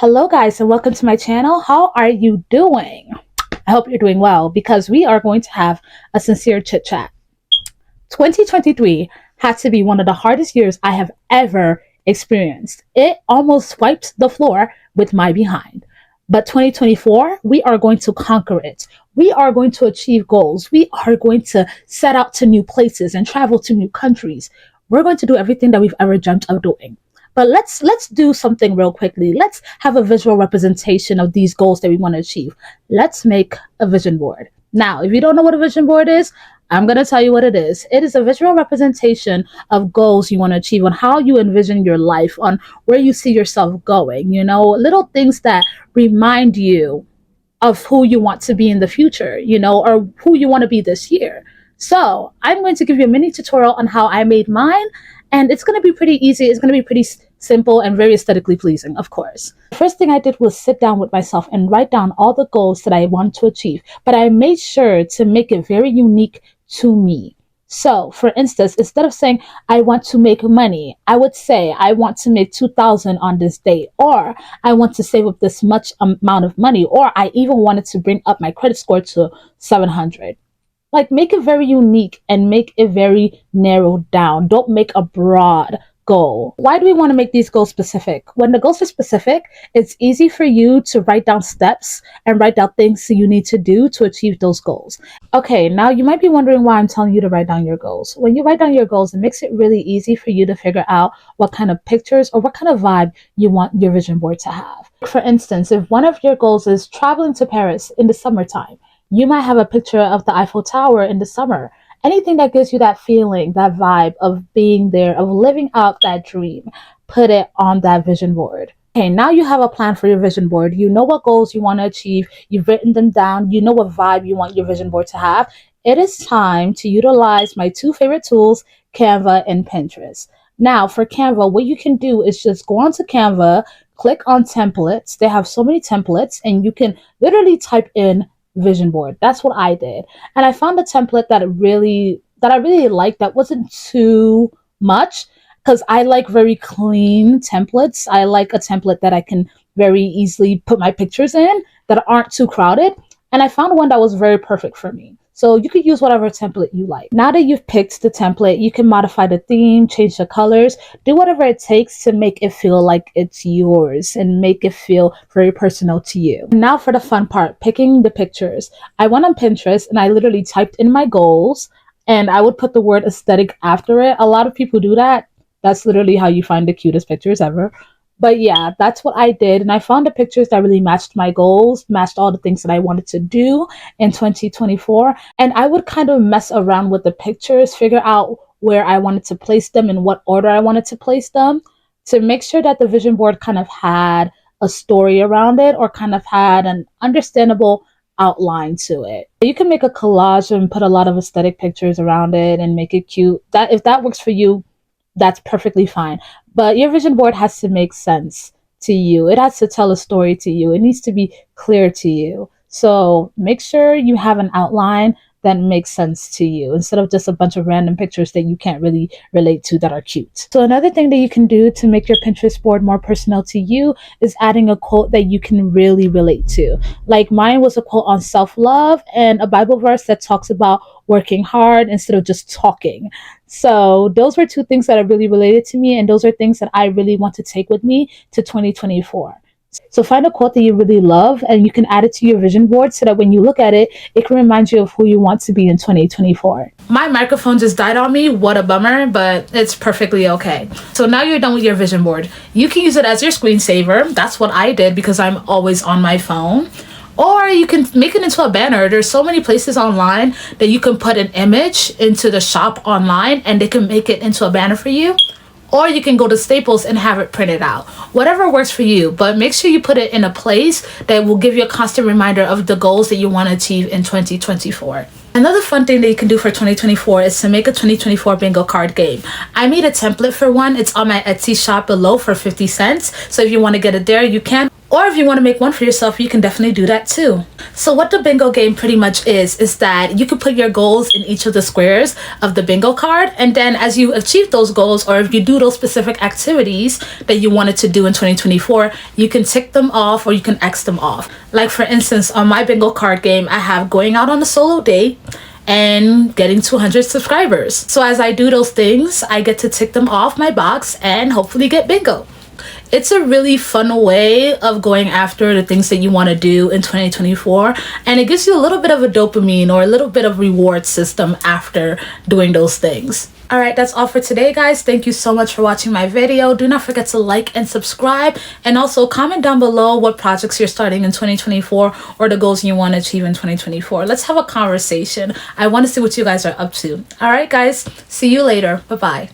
Hello guys and welcome to my channel. How are you doing? I hope you're doing well because we are going to have a sincere chit chat. 2023 had to be one of the hardest years I have ever experienced. It almost wiped the floor with my behind. But 2024, we are going to conquer it. We are going to achieve goals. We are going to set out to new places and travel to new countries. We're going to do everything that we've ever dreamt of doing. But let's do something real quickly. Let's have a visual representation of these goals that we want to achieve. Let's make a vision board. Now, if you don't know what a vision board is, I'm going to tell you what it is. It is a visual representation of goals you want to achieve, on how you envision your life, on where you see yourself going, little things that remind you of who you want to be in the future, or who you want to be this year. So I'm going to give you a mini tutorial on how I made mine, and it's going to be pretty easy. It's going to be pretty simple and very aesthetically pleasing, of course. The first thing I did was sit down with myself and write down all the goals that I want to achieve, but I made sure to make it very unique to me. So, for instance, instead of saying I want to make money, I would say I want to make 2,000 on this day, or I want to save up this much amount of money, or I even wanted to bring up my credit score to 700. Like, make it very unique and make it very narrowed down. Don't make a broad goal. Why do we want to make these goals specific? When the goals are specific, it's easy for you to write down steps and write down things that you need to do to achieve those goals. Okay, now you might be wondering why I'm telling you to write down your goals. When you write down your goals, it makes it really easy for you to figure out what kind of pictures or what kind of vibe you want your vision board to have. For instance, if one of your goals is traveling to Paris in the summertime, you might have a picture of the Eiffel Tower in the summer. Anything that gives you that feeling, that vibe of being there, of living out that dream, put it on that vision board. Okay, now you have a plan for your vision board. You know what goals you want to achieve. You've written them down. You know what vibe you want your vision board to have. It is time to utilize my two favorite tools, Canva and Pinterest. Now, for Canva, what you can do is just go onto Canva, click on templates. They have so many templates, and you can literally type in vision board. That's what I did, and I found a template that I really liked, that wasn't too much, because I like very clean templates. I like a template that I can very easily put my pictures in that aren't too crowded, and I found one that was very perfect for me. So you could use whatever template you like. Now that you've picked the template, you can modify the theme, change the colors, do whatever it takes to make it feel like it's yours and make it feel very personal to you. Now for the fun part, picking the pictures. I went on Pinterest and I literally typed in my goals, and I would put the word aesthetic after it. A lot of people do that. That's literally how you find the cutest pictures ever. But yeah, that's what I did. And I found the pictures that really matched my goals, matched all the things that I wanted to do in 2024. And I would kind of mess around with the pictures, figure out where I wanted to place them, in what order I wanted to place them, to make sure that the vision board kind of had a story around it, or kind of had an understandable outline to it. You can make a collage and put a lot of aesthetic pictures around it and make it cute. That, if that works for you, that's perfectly fine. But your vision board has to make sense to you. It has to tell a story to you. It needs to be clear to you. So make sure you have an outline that makes sense to you, instead of just a bunch of random pictures that you can't really relate to that are cute. So another thing that you can do to make your Pinterest board more personal to you is adding a quote that you can really relate to. Like mine was a quote on self-love and a Bible verse that talks about working hard instead of just talking. So those were two things that are really related to me, and those are things that I really want to take with me to 2024. So find a quote that you really love, and you can add it to your vision board so that when you look at it, it can remind you of who you want to be in 2024. My microphone just died on me. What a bummer, but it's perfectly okay. So now you're done with your vision board. You can use it as your screensaver. That's what I did because I'm always on my phone. Or you can make it into a banner. There's so many places online that you can put an image into the shop online and they can make it into a banner for you. Or you can go to Staples and have it printed out. Whatever works for you, but make sure you put it in a place that will give you a constant reminder of the goals that you want to achieve in 2024. Another fun thing that you can do for 2024 is to make a 2024 bingo card game. I made a template for one. It's on my Etsy shop below for 50 cents. So if you want to get it there, you can. Or if you want to make one for yourself, you can definitely do that too. So what the bingo game pretty much is that you can put your goals in each of the squares of the bingo card. And then as you achieve those goals, or if you do those specific activities that you wanted to do in 2024, you can tick them off or you can X them off. Like for instance, on my bingo card game, I have going out on a solo date and getting 200 subscribers. So as I do those things, I get to tick them off my box and hopefully get bingo. It's a really fun way of going after the things that you want to do in 2024, and it gives you a little bit of a dopamine or a little bit of reward system after doing those things. All right, that's all for today, guys. Thank you so much for watching my video. Do not forget to like and subscribe, and also comment down below what projects you're starting in 2024 or the goals you want to achieve in 2024. Let's have a conversation. I want to see what you guys are up to. All right, guys, see you later. Bye-bye.